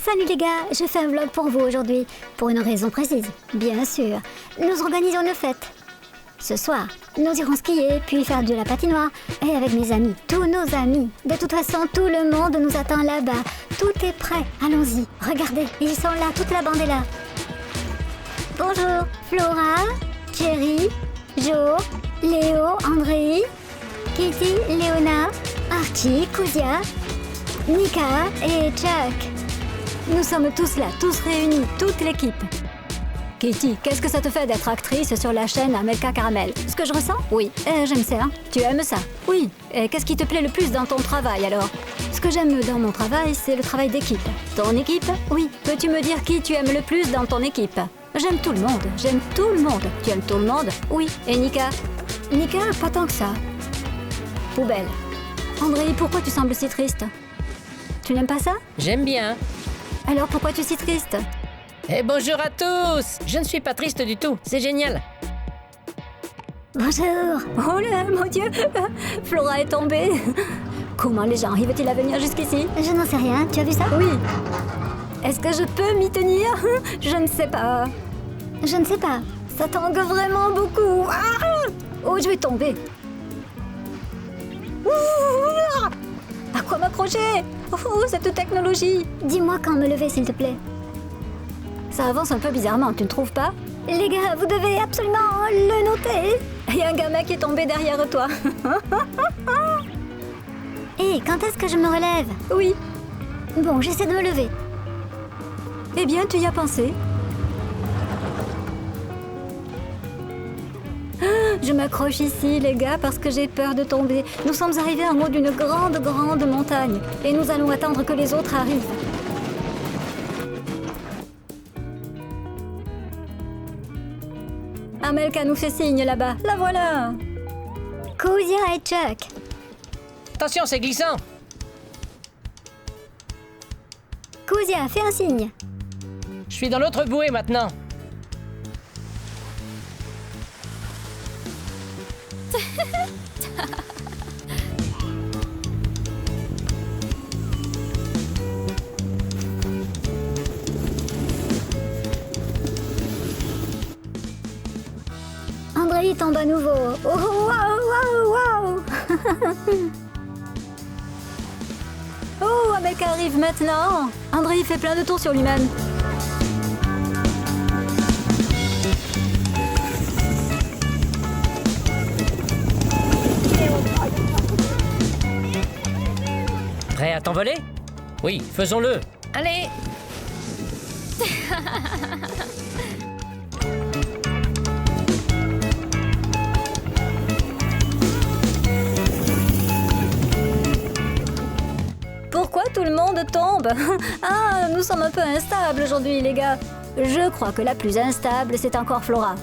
Salut les gars, je fais un vlog pour vous aujourd'hui, pour une raison précise, bien sûr. Nous organisons une fête. Ce soir, nous irons skier, puis faire de la patinoire, et avec mes amis, tous nos amis. De toute façon, tout le monde nous attend là-bas. Tout est prêt, allons-y. Regardez, ils sont là, toute la bande est là. Bonjour, Flora, Thierry, Jo, Léo, André, Kitty, Léona, Archie, Kuzia, Nika et Chuck. Nous sommes tous là, tous réunis, toute l'équipe. Kitty, qu'est-ce que ça te fait d'être actrice sur la chaîne Amelka Caramel? Ce que je ressens? Oui. J'aime ça. Tu aimes ça? Oui. Et qu'est-ce qui te plaît le plus dans ton travail alors? Ce que j'aime dans mon travail, c'est le travail d'équipe. Ton équipe? Oui. Peux-tu me dire qui tu aimes le plus dans ton équipe? J'aime tout le monde. J'aime tout le monde. Tu aimes tout le monde? Oui. Et Nika? Nika, pas tant que ça. Poubelle. André, pourquoi tu sembles si triste? Tu n'aimes pas ça? J'aime bien. Alors pourquoi tu es si triste? Et bonjour à tous! Je ne suis pas triste du tout, c'est génial. Bonjour. Oh là, mon Dieu, Flora est tombée. Comment les gens arrivent-ils à venir jusqu'ici? Je n'en sais rien, tu as vu ça? Oui. Est-ce que je peux m'y tenir? Je ne sais pas. Je ne sais pas. Ça tangue vraiment beaucoup. Ah! Oh, je vais tomber. Ouh! À quoi m'accrocher? Oh, cette technologie! Dis-moi quand me lever, s'il te plaît. Ça avance un peu bizarrement, tu ne trouves pas? Les gars, vous devez absolument le noter. Il y a un gamin qui est tombé derrière toi. Hé, quand est-ce que je me relève? Oui. Bon, j'essaie de me lever. Eh bien, tu y as pensé? Je m'accroche ici, les gars, parce que j'ai peur de tomber. Nous sommes arrivés en haut d'une grande montagne. Et nous allons attendre que les autres arrivent. Amelka nous fait signe là-bas. La voilà. Kuzia et Chuck. Attention, c'est glissant. Kuzia, fais un signe. Je suis dans l'autre bouée maintenant. André tombe à nouveau. Oh, waouh, waouh, waouh. Oh, Amelka arrive maintenant. André fait plein de tours sur lui-même. Prêt à t'envoler? Oui, faisons-le. Allez! Pourquoi tout le monde tombe? Ah, nous sommes un peu instables aujourd'hui, les gars. Je crois que la plus instable, c'est encore Flora.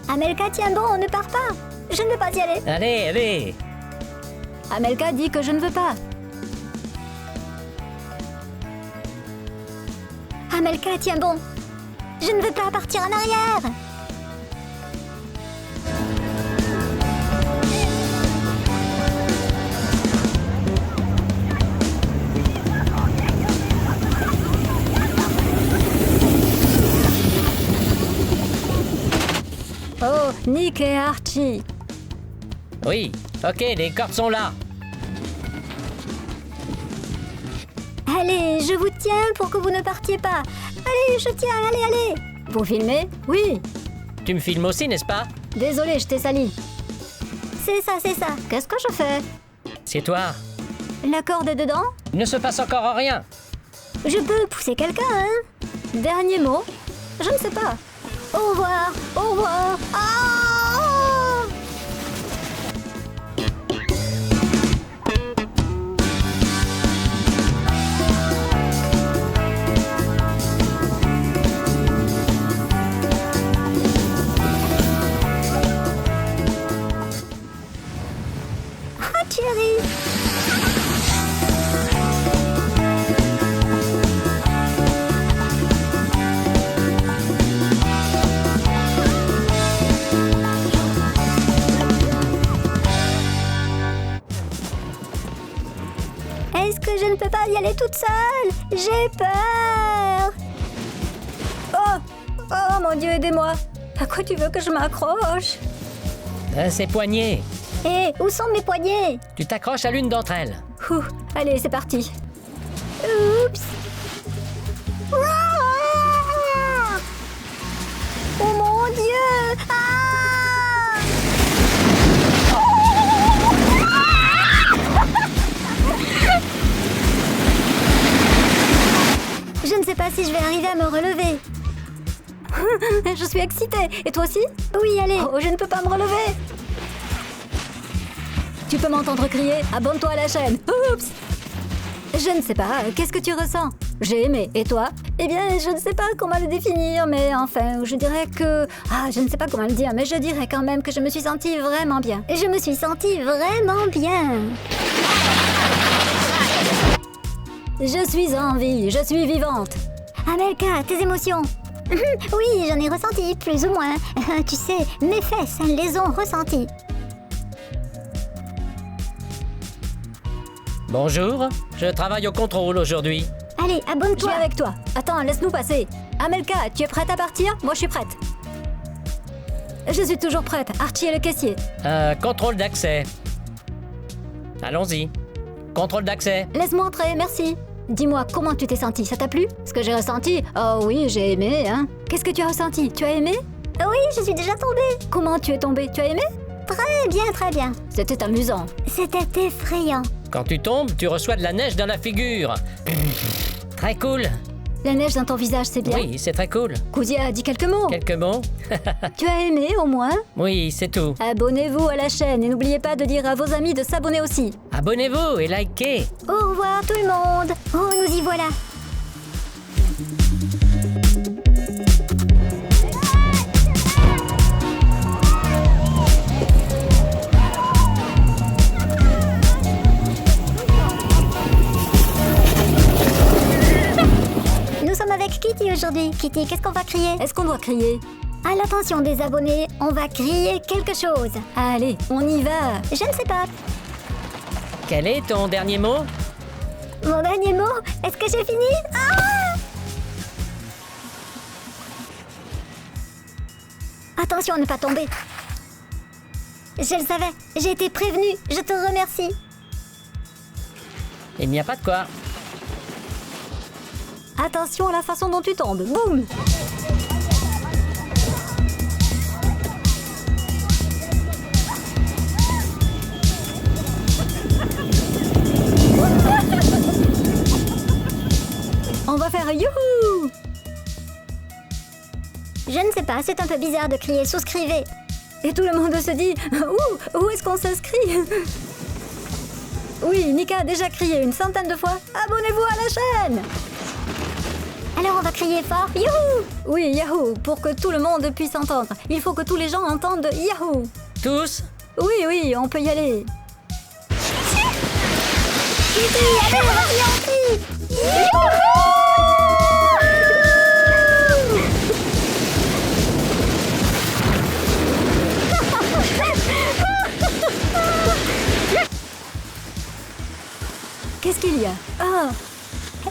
Amelka, tiens bon, on ne part pas. Je ne veux pas y aller. Allez, allez! Amelka dit que je ne veux pas. Amelka, tiens bon. Je ne veux pas partir en arrière. Oh, Nick et Archie. Oui, ok, les cordes sont là. Allez, je vous tiens pour que vous ne partiez pas. Allez, je tiens, allez, allez. Vous filmez? Oui. Tu me filmes aussi, n'est-ce pas? Désolé, je t'ai sali. C'est ça, c'est ça. Qu'est-ce que je fais? C'est toi. La corde est dedans? Il ne se passe encore rien. Je peux pousser quelqu'un, hein? Dernier mot? Je ne sais pas. Au revoir, au revoir. Ah! Ah, Thierry! aller toute seule. J'ai peur. Oh mon Dieu, aidez-moi. À quoi tu veux que je m'accroche? Ses poignets. Hé, où sont mes poignets? Tu t'accroches à l'une d'entre elles. Ouh, allez, c'est parti. Oups. Oh mon Dieu! Je ne sais pas si je vais arriver à me relever. Je suis excitée. Et toi aussi? Oui, allez. Oh, je ne peux pas me relever. Tu peux m'entendre crier « Abonne-toi à la chaîne !» Oups! Je ne sais pas, qu'est-ce que tu ressens? J'ai aimé, et toi? Eh bien, je ne sais pas comment le définir, mais enfin, je dirais que... je ne sais pas comment le dire, mais je dirais quand même que je me suis sentie vraiment bien. Je me suis sentie vraiment bien. Je suis en vie, je suis vivante. Amelka, tes émotions? Oui, j'en ai ressenti, plus ou moins. Tu sais, mes fesses, elles les ont ressenties. Bonjour, je travaille au contrôle aujourd'hui. Allez, Je abonne-toi. vais avec toi. Attends, laisse-nous passer. Amelka, tu es prête à partir? Moi, je suis prête. Je suis toujours prête. Archie est le caissier. Contrôle d'accès. Allons-y. Contrôle d'accès. Laisse-moi entrer, merci. Dis-moi, comment tu t'es sentie? Ça t'a plu? Ce que j'ai ressenti? Oh oui, j'ai aimé, hein. Qu'est-ce que tu as ressenti? Tu as aimé? Oui, je suis déjà tombée. Comment tu es tombée? Tu as aimé? Très bien, très bien. C'était amusant. C'était effrayant. Quand tu tombes, tu reçois de la neige dans la figure. Très cool. La neige dans ton visage, c'est bien. Oui, c'est très cool. Koudia a dit quelques mots. Quelques mots? Tu as aimé, au moins? Oui, c'est tout. Abonnez-vous à la chaîne et n'oubliez pas de dire à vos amis de s'abonner aussi. Abonnez-vous et likez. Au revoir tout le monde. Oh, nous y voilà. Nous sommes avec Kitty aujourd'hui. Kitty, qu'est-ce qu'on va crier? Est-ce qu'on doit crier? À l'attention des abonnés, on va crier quelque chose. Allez, on y va. Je ne sais pas. Quel est ton dernier mot? Mon dernier mot? Est-ce que j'ai fini? Attention à ne pas tomber. Je le savais. J'ai été prévenue. Je te remercie. Il n'y a pas de quoi. Attention à la façon dont tu tombes. Boum! On va faire youhou! Je ne sais pas, c'est un peu bizarre de crier souscrivez. Et tout le monde se dit où est-ce qu'on s'inscrit? Oui, Nika a déjà crié une centaine de fois. Abonnez-vous à la chaîne! Alors on va crier fort youhou! Oui, Yahoo! Pour que tout le monde puisse entendre. Il faut que tous les gens entendent Yahoo! Tous? Oui, on peut y aller. Kitty, allez, on va crier aussi! Qu'est-ce qu'il y a?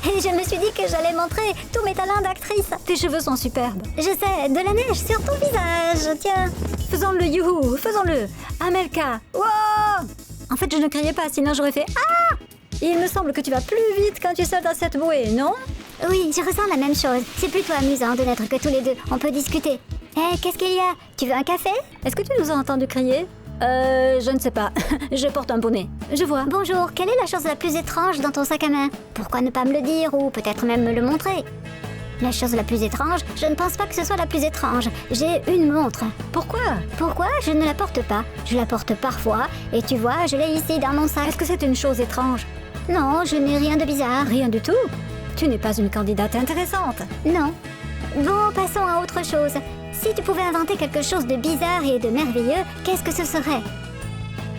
Et je me suis dit que j'allais montrer tous mes talents d'actrice. Tes cheveux sont superbes. Je sais, de la neige sur ton visage, tiens. Faisons le youhou, faisons-le. Amelka, wow! En fait, je ne criais pas, sinon j'aurais fait ah! Il me semble que tu vas plus vite quand tu sautes dans cette bouée, non? Oui, je ressens la même chose. C'est plutôt amusant de n'être que tous les deux. On peut discuter. Hé, qu'est-ce qu'il y a? Tu veux un café? Est-ce que tu nous as entendu crier? Je ne sais pas. Je porte un bonnet. Je vois. Bonjour, quelle est la chose la plus étrange dans ton sac à main? Pourquoi ne pas me le dire ou peut-être même me le montrer? La chose la plus étrange? Je ne pense pas que ce soit la plus étrange. J'ai une montre. Pourquoi? Pourquoi? Je ne la porte pas. Je la porte parfois et tu vois, je l'ai ici dans mon sac. Est-ce que c'est une chose étrange? Non, je n'ai rien de bizarre. Rien du tout? Tu n'es pas une candidate intéressante. Non. Bon, passons à autre chose. Si tu pouvais inventer quelque chose de bizarre et de merveilleux, qu'est-ce que ce serait?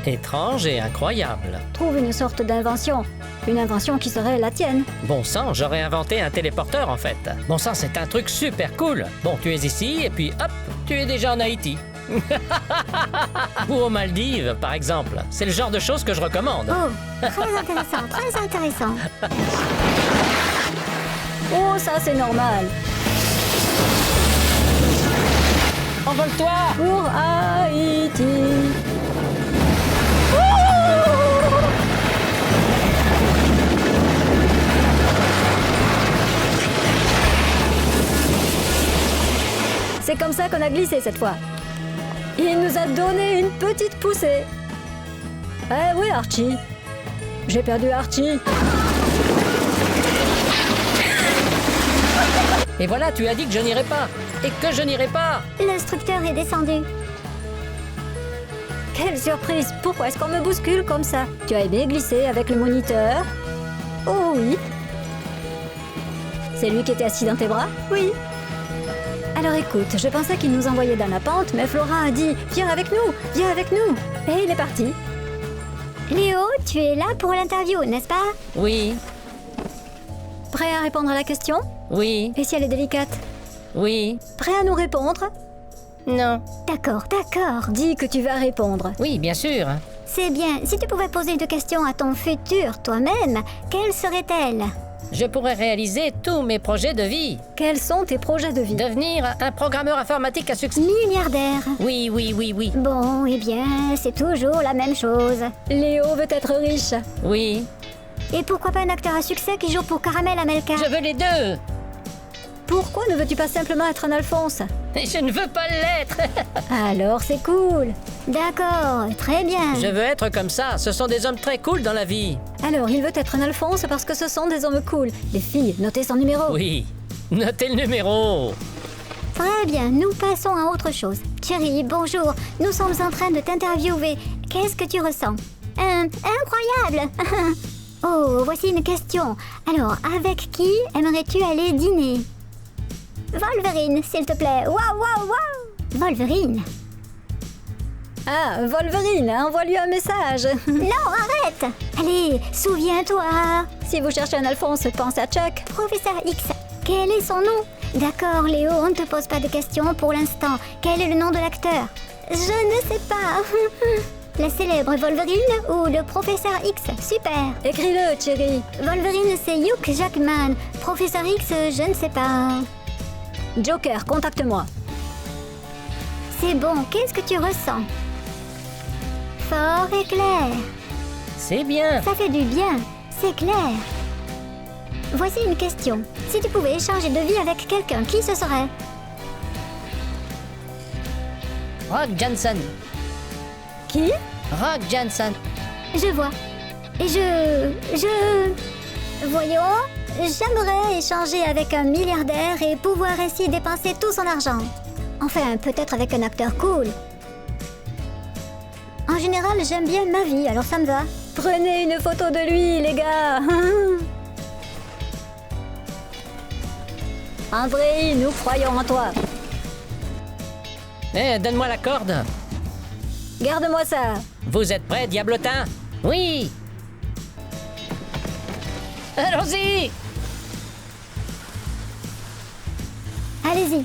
Étrange et incroyable. Trouve une sorte d'invention. Une invention qui serait la tienne. Bon sang, j'aurais inventé un téléporteur en fait. Bon sang, c'est un truc super cool. Bon, tu es ici et puis hop, tu es déjà en Haïti. Ou aux Maldives, par exemple. C'est le genre de choses que je recommande. Oh, très intéressant, très intéressant. Oh, ça c'est normal. Envole-toi! Pour Haïti. C'est comme ça qu'on a glissé cette fois. Il nous a donné une petite poussée. Eh oui, Archie. J'ai perdu Archie. Et voilà, tu as dit que je n'irai pas. Et que je n'irai pas. L'instructeur est descendu. Quelle surprise! Pourquoi est-ce qu'on me bouscule comme ça? Tu as aimé glisser avec le moniteur? Oh oui. C'est lui qui était assis dans tes bras? Oui. Alors écoute, je pensais qu'il nous envoyait dans la pente, mais Flora a dit « Viens avec nous! Viens avec nous !» Et il est parti. Léo, tu es là pour l'interview, n'est-ce pas? Oui, Prêt à répondre à la question? oui, Et si elle est délicate? oui, Prêt à nous répondre? non. D'accord, d'accord. Dis que tu vas répondre. Oui, bien sûr. C'est bien. Si tu pouvais poser une question à ton futur toi-même, quelle serait-elle? Je pourrais réaliser tous mes projets de vie. Quels sont tes projets de vie? Devenir un programmeur informatique à succès. Milliardaire. Oui, oui, oui, oui. Bon, eh bien, c'est toujours la même chose. Léo veut être riche. Oui, Et pourquoi pas un acteur à succès qui joue pour Caramel Amelka? je veux les deux. Pourquoi ne veux-tu pas simplement être un Alphonse? Et je ne veux pas l'être. Alors c'est cool. D'accord, très bien. Je veux être comme ça. Ce sont des hommes très cool dans la vie. Alors il veut être un Alphonse parce que ce sont des hommes cool. Les filles, notez son numéro. Oui. Notez le numéro. Très bien, nous passons à autre chose. Thierry, bonjour. Nous sommes en train de t'interviewer. Qu'est-ce que tu ressens? Incroyable. Oh, voici une question. Alors, avec qui aimerais-tu aller dîner? Wolverine, s'il te plaît. Waouh, waouh, waouh. Wolverine. Ah, Wolverine, envoie-lui un message. Non, arrête. Allez, souviens-toi. Si vous cherchez un Alphonse, pensez à Chuck. Professeur X, quel est son nom? D'accord, Léo, on ne te pose pas de questions pour l'instant. Quel est le nom de l'acteur? Je ne sais pas. La célèbre Wolverine ou le Professeur X? Super. Écris-le, Thierry. Wolverine, c'est Hugh Jackman. Professeur X, je ne sais pas. Joker, contacte-moi. C'est bon, qu'est-ce que tu ressens? Fort et clair. C'est bien. Ça fait du bien, c'est clair. Voici une question. Si tu pouvais échanger de vie avec quelqu'un, qui ce serait? Rock Johnson. Qui? Rock Johnson. Je vois. Et Voyons, j'aimerais échanger avec un milliardaire et pouvoir ainsi dépenser tout son argent. Enfin, peut-être avec un acteur cool. En général, j'aime bien ma vie, alors ça me va. Prenez une photo de lui, les gars. André, nous croyons en toi. Eh, donne-moi la corde. Garde-moi ça. Vous êtes prêts, diablotin? Oui. Allons-y. Allez-y.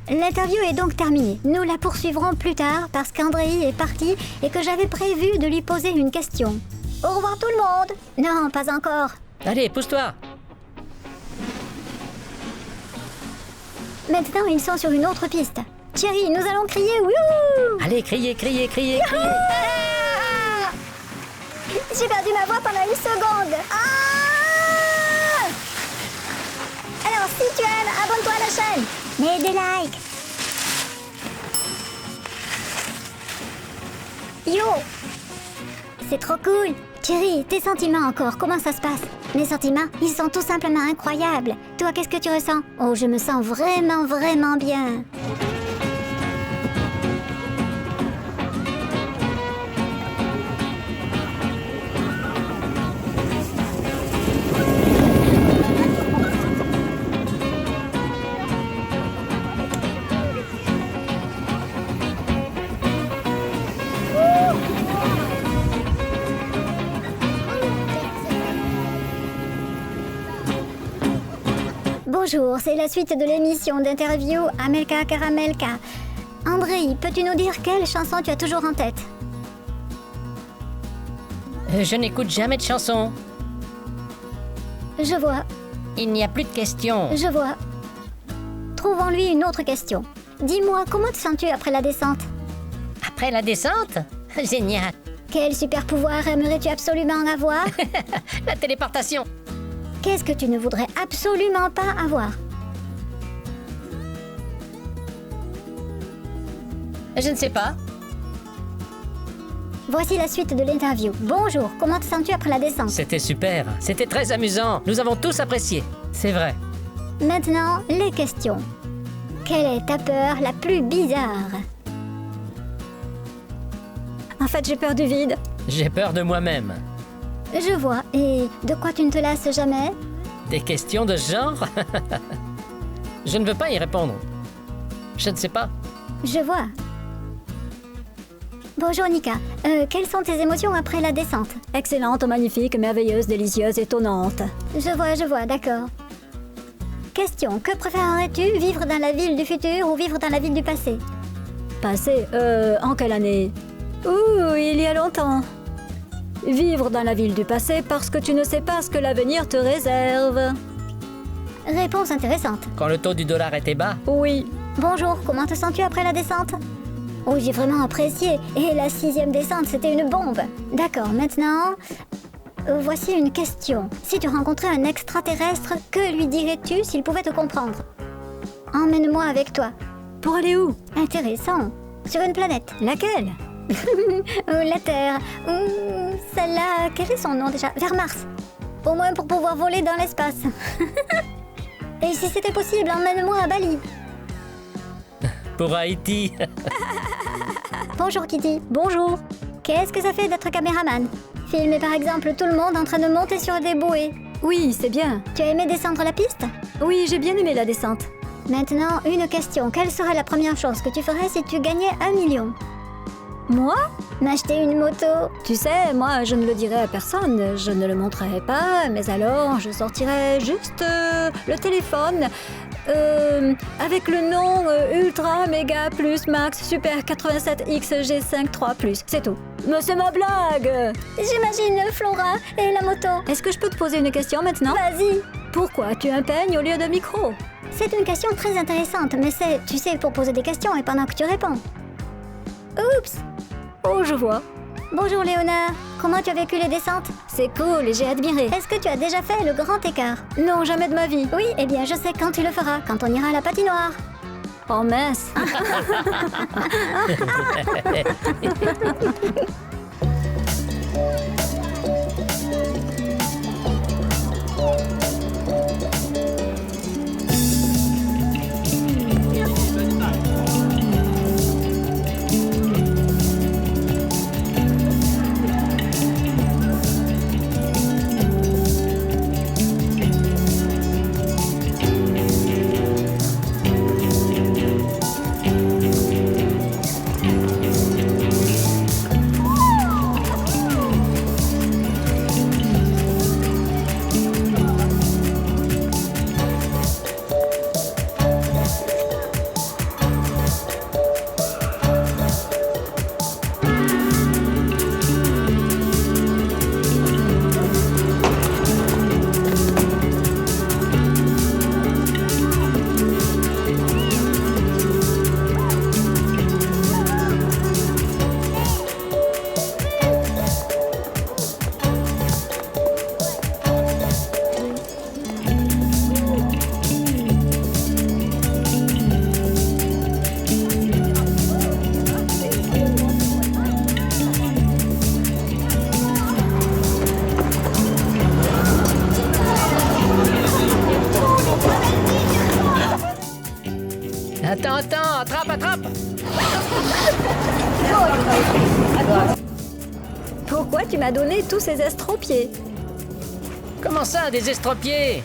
L'interview est donc terminée. Nous la poursuivrons plus tard parce qu'Andrei est parti et que j'avais prévu de lui poser une question. Au revoir tout le monde. Non, pas encore. Allez, pousse-toi. Maintenant, ils sont sur une autre piste. Thierry, nous allons crier wouhou! Allez, criez, criez, criez, criez. Ah! J'ai perdu ma voix pendant une seconde. Ah! Alors, si tu aimes, abonne-toi à la chaîne. Mets des likes. Yo! C'est trop cool. Thierry, tes sentiments encore, comment ça se passe? Mes sentiments, ils sont tout simplement incroyables. Toi, qu'est-ce que tu ressens? Oh, je me sens vraiment, vraiment bien. Bonjour, c'est la suite de l'émission d'interview Amelka Caramelka. Andrei, peux-tu nous dire quelle chanson tu as toujours en tête? Je n'écoute jamais de chansons. Je vois. Il n'y a plus de questions. Je vois. Trouvons-lui une autre question. Dis-moi, comment te sens-tu après la descente? Après la descente? Génial. Quel super pouvoir aimerais-tu absolument avoir? La téléportation. Qu'est-ce que tu ne voudrais absolument pas avoir? Je ne sais pas. Voici la suite de l'interview. Bonjour, comment te sens-tu après la descente? C'était super. C'était très amusant. Nous avons tous apprécié. C'est vrai. Maintenant, les questions. Quelle est ta peur la plus bizarre? En fait, j'ai peur du vide. J'ai peur de moi-même. Je vois. Et de quoi tu ne te lasses jamais? Des questions de ce genre? Je ne veux pas y répondre. Je ne sais pas. Je vois. Bonjour Nika. Quelles sont tes émotions après la descente? Excellente, magnifique, merveilleuse, délicieuse, étonnante. Je vois, d'accord. Question. Que préférerais-tu, vivre dans la ville du futur ou vivre dans la ville du passé? Passé, en quelle année? Ouh, il y a longtemps. Vivre dans la ville du passé parce que tu ne sais pas ce que l'avenir te réserve. Réponse intéressante. Quand le taux du dollar était bas? Oui. Bonjour, comment te sens-tu après la descente? Oh, j'ai vraiment apprécié. Et la 6e descente, c'était une bombe. D'accord, maintenant, voici une question. Si tu rencontrais un extraterrestre, que lui dirais-tu s'il pouvait te comprendre? Emmène-moi avec toi. Pour aller où? Intéressant. Sur une planète. Laquelle? La Terre. Celle-là, quel est son nom déjà? Vers Mars. Au moins pour pouvoir voler dans l'espace. Et si c'était possible, emmène-moi à Bali. Pour Haïti. Bonjour Kitty. Bonjour. Qu'est-ce que ça fait d'être caméraman? Filmer par exemple tout le monde en train de monter sur des bouées. Oui, c'est bien. Tu as aimé descendre la piste? Oui, j'ai bien aimé la descente. Maintenant, une question. Quelle serait la première chose que tu ferais si tu gagnais 1 million? Moi? M'acheter une moto? Tu sais, moi, je ne le dirais à personne. Je ne le montrerai pas, mais alors, je sortirais juste le téléphone avec le nom Ultra Méga Plus Max Super 87X G5 3 Plus. C'est tout. Mais c'est ma blague! J'imagine Flora et la moto. Est-ce que je peux te poser une question maintenant? Vas-y. Pourquoi tu as un peigne au lieu de micro? C'est une question très intéressante, mais c'est, tu sais, pour poser des questions et pendant que tu réponds. Oups! Oh, je vois. Bonjour Léonard, comment tu as vécu les descentes? C'est cool et j'ai admiré. Est-ce que tu as déjà fait le grand écart? Non, jamais de ma vie. Oui, eh bien je sais quand tu le feras, quand on ira à la patinoire. Oh mince. Attends, attrape! Pourquoi tu m'as donné tous ces estropiés? Comment ça, des estropiés?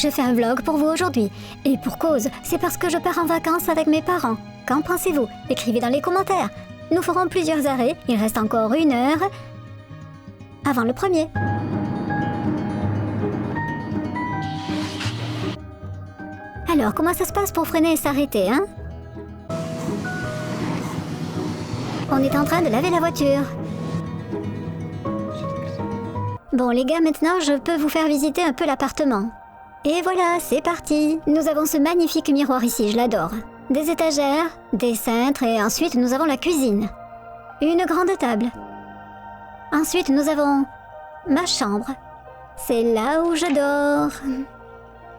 je fais un vlog pour vous aujourd'hui. Et pour cause, c'est parce que je pars en vacances avec mes parents. Qu'en pensez-vous? Écrivez dans les commentaires. Nous ferons plusieurs arrêts, il reste encore 1 heure avant le premier. Alors, comment ça se passe pour freiner et s'arrêter, hein? On est en train de laver la voiture. Bon les gars, maintenant je peux vous faire visiter un peu l'appartement. Et voilà, c'est parti. Nous avons ce magnifique miroir ici, je l'adore. Des étagères, des cintres et ensuite nous avons la cuisine. Une grande table. Ensuite nous avons ma chambre. C'est là où je dors.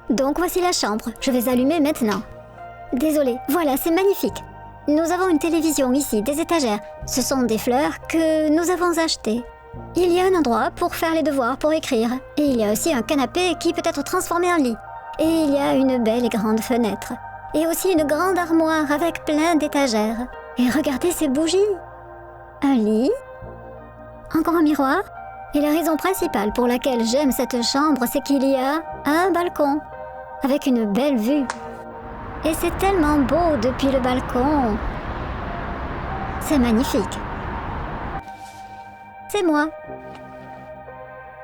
Donc voici la chambre, je vais allumer maintenant. Désolée, voilà, c'est magnifique. Nous avons une télévision ici, des étagères. Ce sont des fleurs que nous avons achetées. Il y a un endroit pour faire les devoirs, pour écrire. Et il y a aussi un canapé qui peut être transformé en lit. Et il y a une belle et grande fenêtre. Et aussi une grande armoire avec plein d'étagères. Et regardez ces bougies. Un lit. Encore un miroir. Et la raison principale pour laquelle j'aime cette chambre, c'est qu'il y a un balcon. Avec une belle vue. Et c'est tellement beau depuis le balcon. C'est magnifique. C'est moi.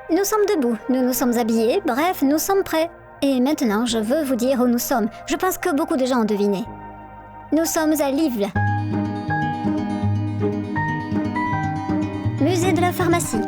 Nous sommes debout, nous nous sommes habillés, bref, nous sommes prêts. Et maintenant, je veux vous dire où nous sommes. Je pense que beaucoup de gens ont deviné. Nous sommes à Livles. Musée de la pharmacie.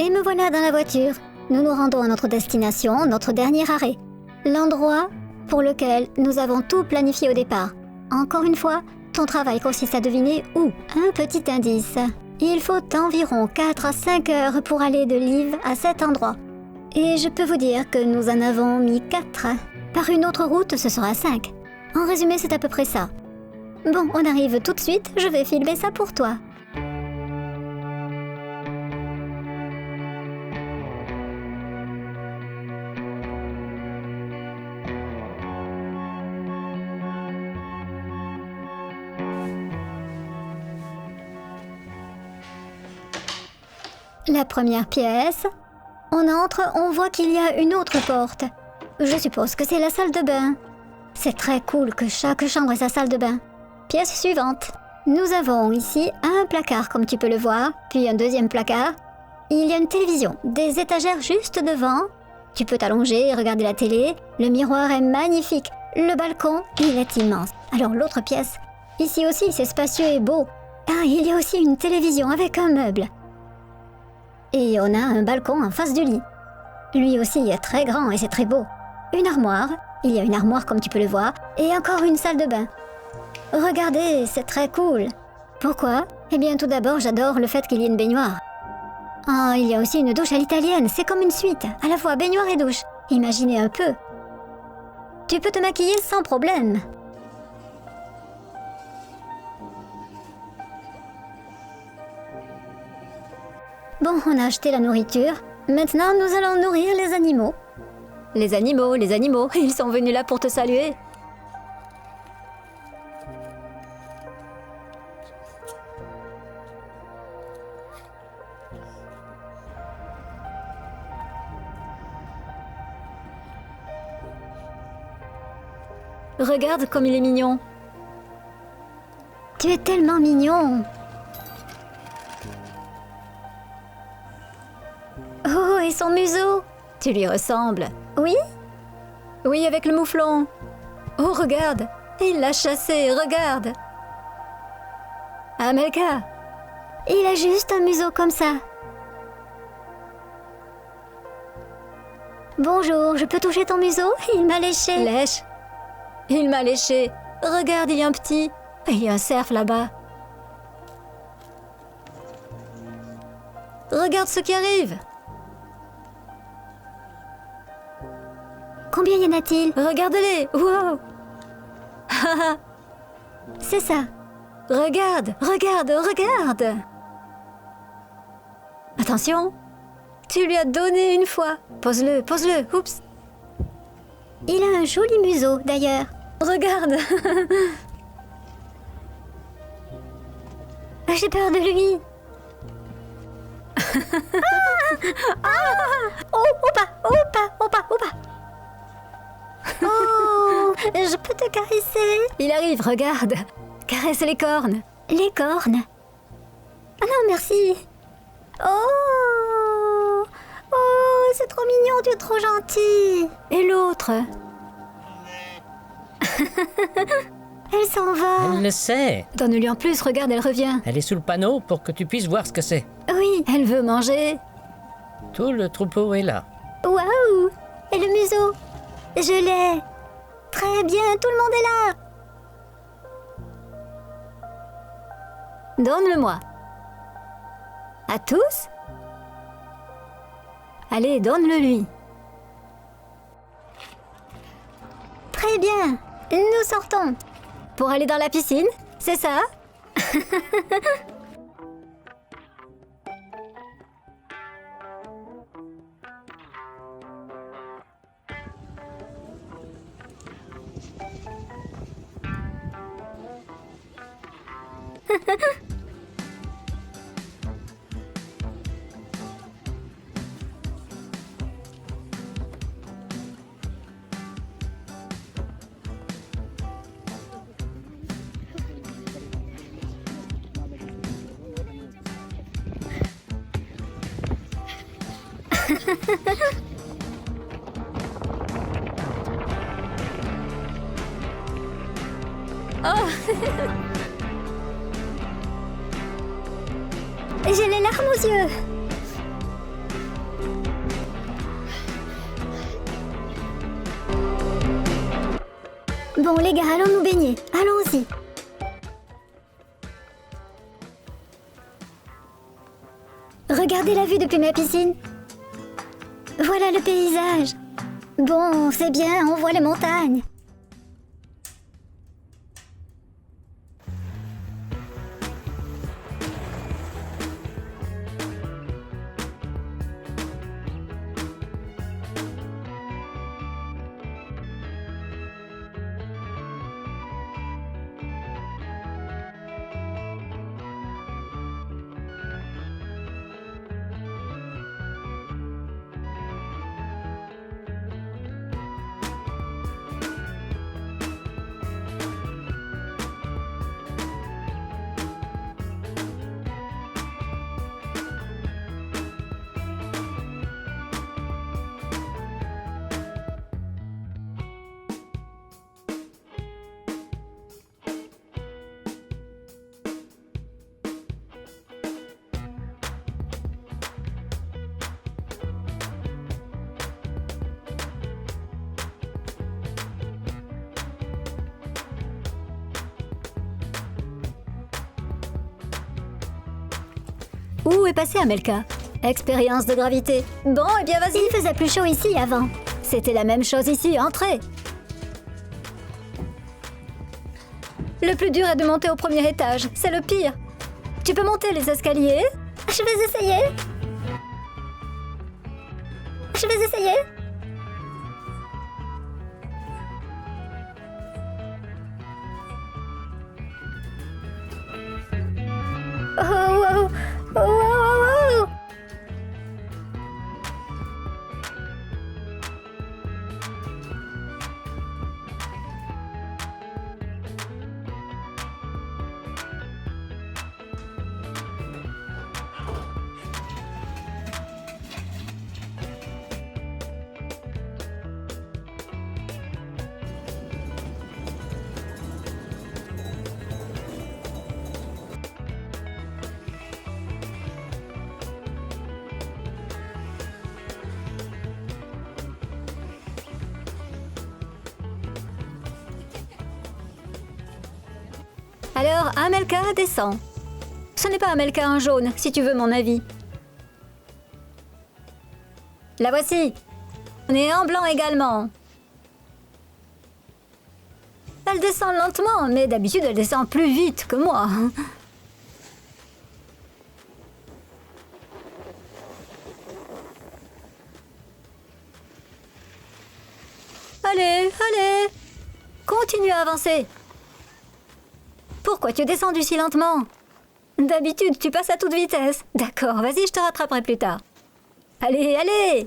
Et me voilà dans la voiture. Nous nous rendons à notre destination, notre dernier arrêt. L'endroit pour lequel nous avons tout planifié au départ. Encore une fois, ton travail consiste à deviner où. Un petit indice. Il faut environ 4 à 5 heures pour aller de Livres à cet endroit. Et je peux vous dire que nous en avons mis 4. Par une autre route, ce sera 5. En résumé, c'est à peu près ça. Bon, on arrive tout de suite, je vais filmer ça pour toi. La première pièce. On entre, on voit qu'il y a une autre porte. Je suppose que c'est la salle de bain. C'est très cool que chaque chambre ait sa salle de bain. Pièce suivante. Nous avons ici un placard comme tu peux le voir, puis un deuxième placard. Il y a une télévision, des étagères juste devant. Tu peux t'allonger et regarder la télé. Le miroir est magnifique. Le balcon, il est immense. Alors l'autre pièce. Ici aussi, c'est spacieux et beau. Ah, il y a aussi une télévision avec un meuble. Et on a un balcon en face du lit. Lui aussi est très grand et c'est très beau. Une armoire, il y a une armoire comme tu peux le voir, et encore une salle de bain. Regardez, c'est très cool. Pourquoi? Eh bien tout d'abord, j'adore le fait qu'il y ait une baignoire. Ah, il y a aussi une douche à l'italienne, c'est comme une suite, à la fois baignoire et douche. Imaginez un peu. Tu peux te maquiller sans problème. Bon, on a acheté la nourriture. Maintenant, nous allons nourrir les animaux. Les animaux, ils sont venus là pour te saluer. Regarde comme il est mignon. Tu es tellement mignon. Oh, et son museau. Tu lui ressembles. Oui? Oui, avec le mouflon. Oh, regarde. Il l'a chassé, regarde. Amelka. Il a juste un museau comme ça. Bonjour, je peux toucher ton museau? Il m'a léché. Lèche. Il m'a léché. Regarde, il y a un petit. Il y a un cerf là-bas. Regarde ce qui arrive. Combien y en a-t-il? Regarde-les. Wow. C'est ça. Regarde, regarde, regarde. Attention. Tu lui as donné une fois. Pose-le, pose-le. Oups. Il a un joli museau, d'ailleurs. Regarde. J'ai peur de lui. Oh, opa, opa, opa, opa. Oh, je peux te caresser? Il arrive, regarde. Caresse les cornes. Les cornes? Ah non, merci. Oh, oh, c'est trop mignon, tu es trop gentil. Et l'autre? Elle s'en va. Elle le sait. Donne-lui en plus, regarde, elle revient. Elle est sous le panneau pour que tu puisses voir ce que c'est. Oui, Elle veut manger. Tout le troupeau est là. waouh. Et le museau? Je l'ai. Très bien, tout le monde est là. Donne-le-moi. À tous? Allez, donne-le-lui. Très bien, nous sortons. Pour aller dans la piscine, c'est ça? J'ai les larmes aux yeux. Bon les gars, allons nous baigner. Allons-y. Regardez la vue depuis ma piscine. Voilà le paysage. Bon, c'est bien, on voit les montagnes. Où est passé Amelka? Expérience de gravité. Bon, eh bien vas-y. Il faisait plus chaud ici avant. C'était la même chose ici, entrez. Le plus dur est de monter au premier étage, c'est le pire. Tu peux monter les escaliers? Je vais essayer. Je vais essayer. Oh, wow. Oh, wow, wow, wow. Alors, Amelka descend. Ce n'est pas Amelka en jaune, si tu veux mon avis. La voici. On est en blanc également. Elle descend lentement, mais d'habitude elle descend plus vite que moi. Allez, allez. Continue à avancer. Pourquoi tu es descendu si lentement? D'habitude, tu passes à toute vitesse. D'accord, vas-y, je te rattraperai plus tard. Allez, allez!